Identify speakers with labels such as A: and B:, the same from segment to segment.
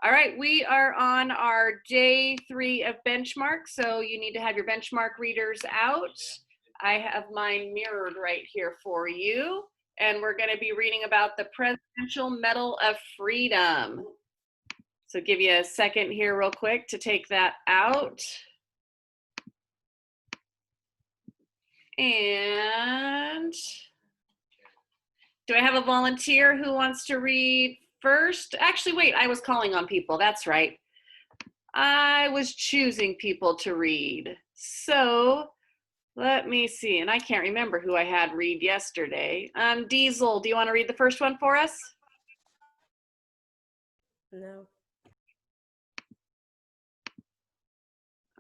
A: All right, we are on our day 3 of benchmark, so you need to have your benchmark readers out. I have mine mirrored right here for you, and we're going to be reading about the Presidential Medal of Freedom. So give you a second here real quick to take that out. And do I have a volunteer who wants to read first? Actually, wait, I was calling on people. That's right. I was choosing people to read. So let me see. And I can't remember who I had read yesterday. Diesel, do you want to read the first one for us?
B: No.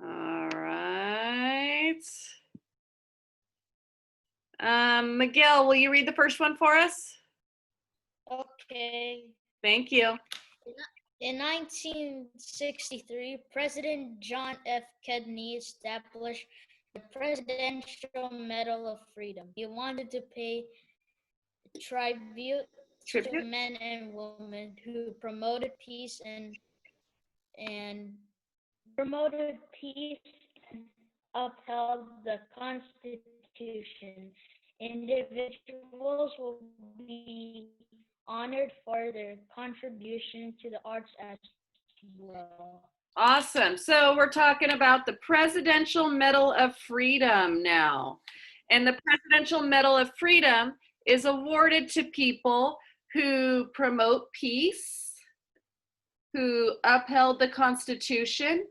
A: All right. Miguel, will you read the first one for us?
C: Okay.
A: Thank you.
C: In 1963, President John F. Kennedy established the Presidential Medal of Freedom. He wanted to pay tribute to men and women who promoted peace and upheld the Constitution. Individuals will be honored for their contribution to the arts as well.
A: Awesome. So we're talking about the Presidential Medal of Freedom now. And the Presidential Medal of Freedom is awarded to people who promote peace, who upheld the Constitution,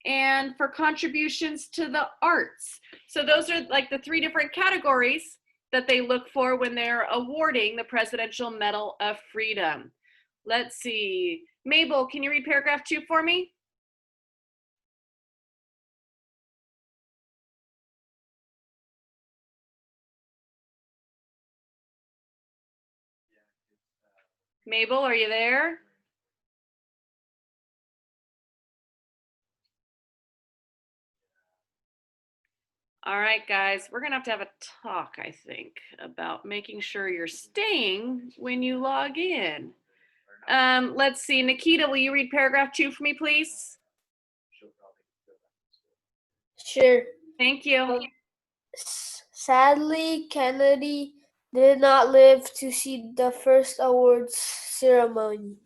A: and for contributions to the arts. So those are like the 3 different categories that they look for when they're awarding the Presidential Medal of Freedom. Let's see. Mabel, can you read paragraph 2 for me? Mabel, are you there? All right, guys, we're gonna have a talk, I think, about making sure you're staying when you log in. Let's see, Nikita, will you read paragraph 2 for me, please?
B: Sure.
A: Thank you.
B: Sadly, Kennedy did not live to see the first awards ceremony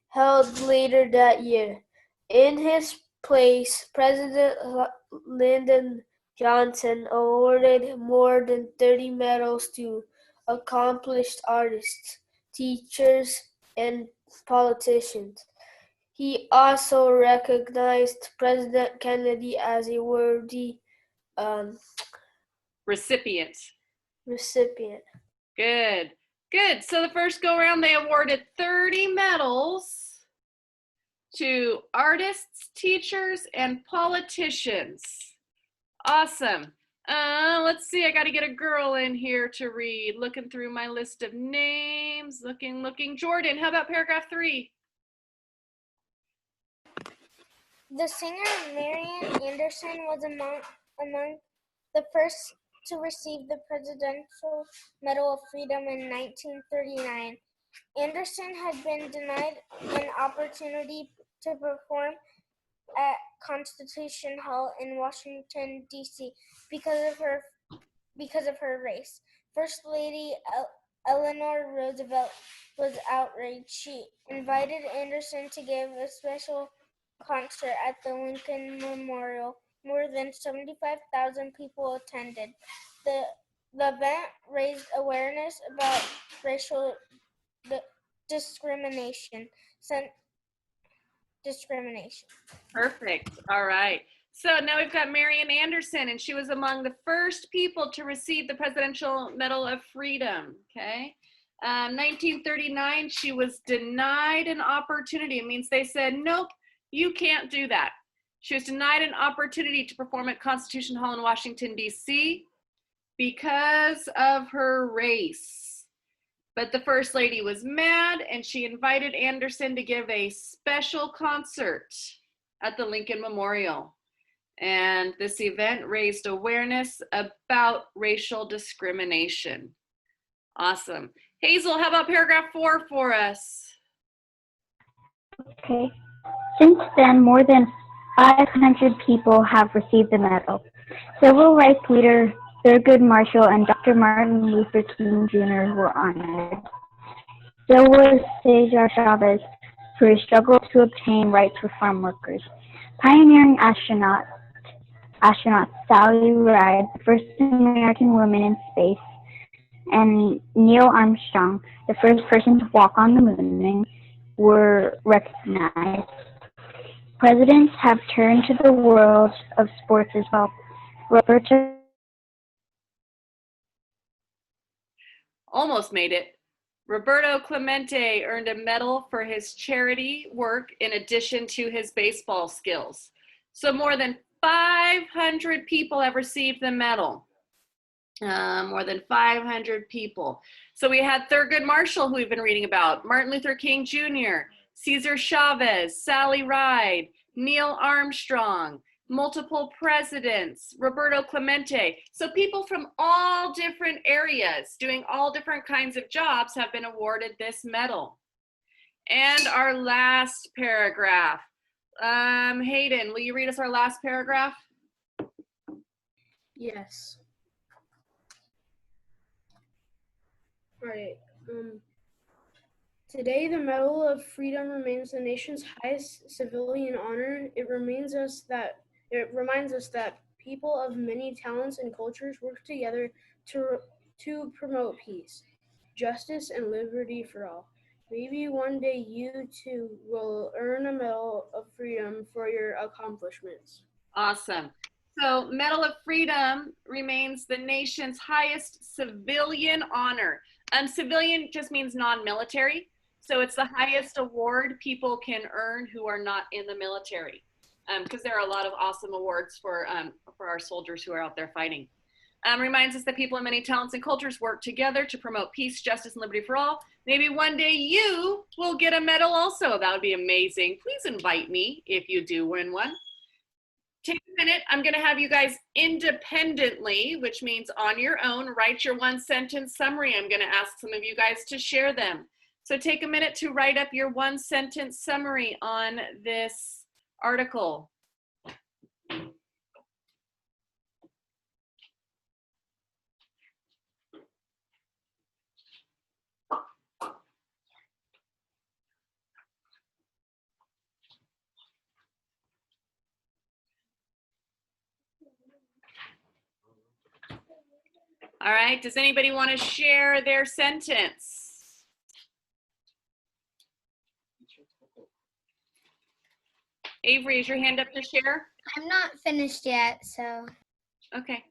B: held later that year. In his place, President Lyndon Johnson awarded more than 30 medals to accomplished artists, teachers, and politicians. He also recognized President Kennedy as a worthy
A: Recipient.
B: Good.
A: Good. So the first go around, they awarded 30 medals to artists, teachers, and politicians. Awesome. Let's see, I got to get a girl in here to read. Looking through my list of names, looking. Jordan, how about paragraph 3?
D: The singer Marian Anderson was among the first to receive the Presidential Medal of Freedom in 1939. Anderson had been denied an opportunity to perform at Constitution Hall in Washington, D.C. because of her race. First Lady Eleanor Roosevelt was outraged. She invited Anderson to give a special concert at the Lincoln Memorial. More than 75,000 people attended. The event raised awareness about racial discrimination.
A: Perfect. All right. So now we've got Marian Anderson, and she was among the first people to receive the Presidential Medal of Freedom. Okay. 1939, she was denied an opportunity. It means they said, nope, you can't do that. She was denied an opportunity to perform at Constitution Hall in Washington, D.C. because of her race. But the First Lady was mad, and she invited Anderson to give a special concert at the Lincoln Memorial. And this event raised awareness about racial discrimination. Awesome. Hazel, how about paragraph 4 for us?
E: Okay. Since then, more than 500 people have received the medal. Civil rights leader Thurgood Marshall and Dr. Martin Luther King Jr. were honored. So was Cesar Chavez for his struggle to obtain rights for farm workers. Pioneering astronaut Sally Ride, the first American woman in space, and Neil Armstrong, the first person to walk on the moon, were recognized. Presidents have turned to the world of sports as well. Roberto
A: Almost made it. Roberto Clemente earned a medal for his charity work in addition to his baseball skills. So more than 500 people have received the medal. More than 500 people. So we had Thurgood Marshall, who we've been reading about, Martin Luther King Jr., Cesar Chavez, Sally Ride, Neil Armstrong, multiple presidents, Roberto Clemente. So people from all different areas doing all different kinds of jobs have been awarded this medal. And our last paragraph. Hayden, will you read us our last paragraph?
B: Yes. All right. Today, the Medal of Freedom remains the nation's highest civilian honor. It reminds us that people of many talents and cultures work together to promote peace, justice, and liberty for all. Maybe one day you too will earn a Medal of Freedom for your accomplishments.
A: Awesome. So Medal of Freedom remains the nation's highest civilian honor. Civilian just means non-military. So it's the highest award people can earn who are not in the military. Because there are a lot of awesome awards for our soldiers who are out there fighting. Reminds us that people of many talents and cultures work together to promote peace, justice, and liberty for all. Maybe one day you will get a medal also. That would be amazing. Please invite me if you do win one. Take a minute. I'm going to have you guys independently, which means on your own, write your one-sentence summary. I'm going to ask some of you guys to share them. So take a minute to write up your one-sentence summary on this article. All right, does anybody want to share their sentence? Avery, is your hand up to share?
D: I'm not finished yet, so.
A: Okay.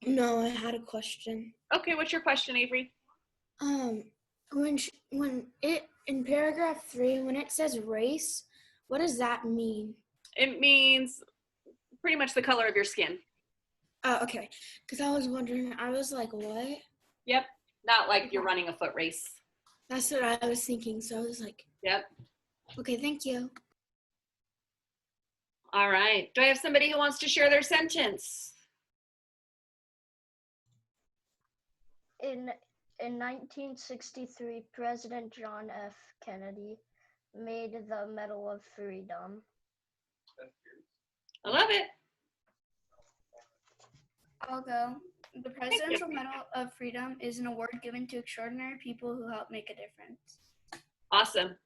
F: No, I had a question.
A: Okay, what's your question, Avery?
F: When it in paragraph 3, when it says race, what does that mean?
A: It means pretty much the color of your skin.
F: Oh, okay. Because I was wondering, I was like, what?
A: Yep, not like you're running a foot race.
F: That's what I was thinking. So I was like,
A: Yep.
F: okay, thank you.
A: All right, do I have somebody who wants to share their sentence?
C: In 1963, President John F. Kennedy made the Medal of Freedom.
A: I love it.
G: I'll go. The Presidential Medal of Freedom is an award given to extraordinary people who help make a difference.
A: Awesome.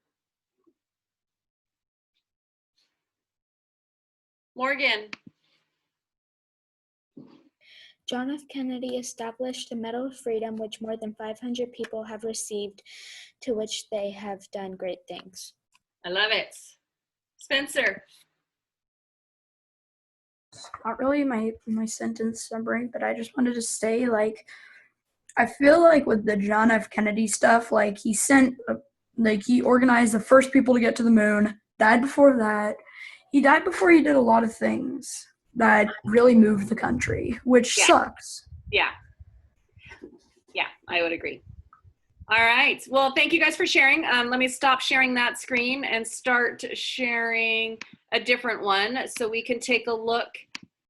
A: Morgan.
H: John F. Kennedy established the Medal of Freedom, which more than 500 people have received, to which they have done great things.
A: I love it. Spencer.
I: Not really my sentence summary, but I just wanted to say, like, I feel like with the John F. Kennedy stuff, like, he organized the first people to get to the moon, died before that. He died before he did a lot of things that really moved the country, which sucks.
A: Yeah, I would agree. All right, well, thank you guys for sharing. Let me stop sharing that screen and start sharing a different one so we can take a look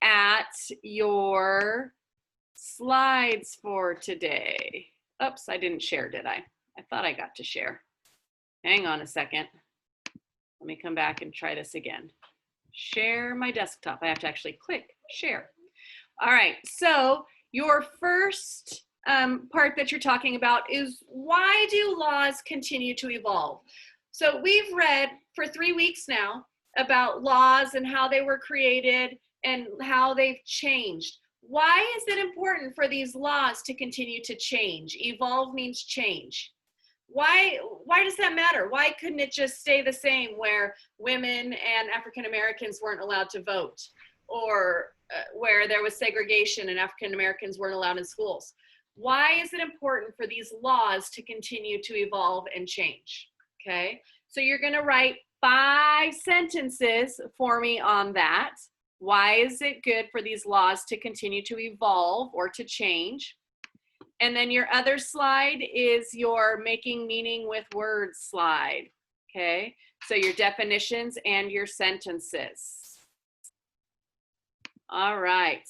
A: at your slides for today. Oops, I didn't share, did I? I thought I got to share. Hang on a second. Let me come back and try this again. Share my desktop. I have to actually click share. All right, so your first part that you're talking about is why do laws continue to evolve? So we've read for 3 weeks now about laws and how they were created and how they've changed. Why is it important for these laws to continue to change? Evolve means change. Why does that matter? Why couldn't it just stay the same where women and African Americans weren't allowed to vote, or where there was segregation and African Americans weren't allowed in schools? Why is it important for these laws to continue to evolve and change? Okay, so you're going to write 5 sentences for me on that. Why is it good for these laws to continue to evolve or to change? And then your other slide is your making meaning with words slide. Okay, so your definitions and your sentences. All right.